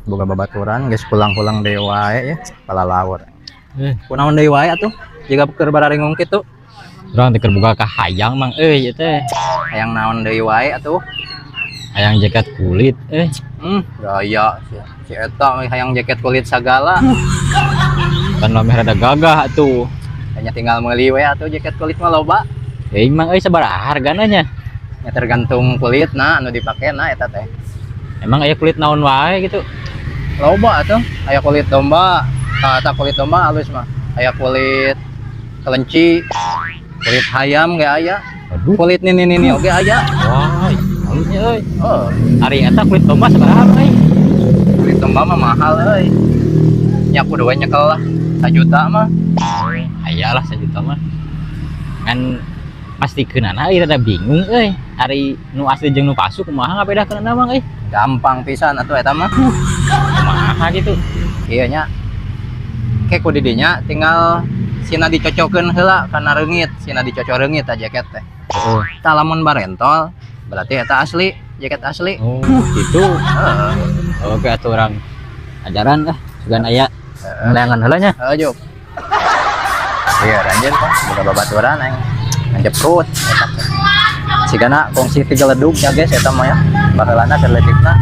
Boga babaturan geus pulang-pulang deui wae ya palalawur. Kunaon deui wae atuh jiga keur bararingung kitu. Urang teh keur boga ka hayang mang ieu teh. Hayang naon deui wae atuh. Hayang jaket kulit Gaya si eta hayang jaket kulit sagala. kan lameh rada gagah atuh. Hanya tinggal meuli we atuh jaket kulit mah loba. Teuing mang sabaraha hargana nya? Ya tergantung kulitna anu dipakena eta teh. Emang aya kulit naon wae gitu? Loba atuh, aya kulit domba. Eta kulit domba halus mah. Aya kulit kelenci, kulit hayam ge aya. Aduh, Kulit nini oge aya. wah, halusnya euy. Oh, Ari eta kulit domba sabaraha euy? kulit domba mah mahal euy. Nya kudu we nyekel lah 1 juta mah. Hayalah 1 juta mah. Kan pasti keunana ieu rada bingung euy. Ari nu asli jeung nu palsu kumaha ngabedakeunna mang euy? Gampang pisan atuh eta mah. Kumaha gitu? Iya nya. Kayak ku di dinya tinggal sina dicocokeun heula kana reungit, sina dicocok reungit ta jaket teh. Heeh. Tah lamun barentol berarti eta asli, jaket asli. Oh, gitu. Heeh. Oke atuh urang ajaran sugan aya ngaleangan heula nya. Heeh, Juk. Iya, ranjeun kan boga babaturan aing nganjeprut eta. Sigana kongsi 3 ledug nya guys eta mah ya. Baheulana keur leutikna.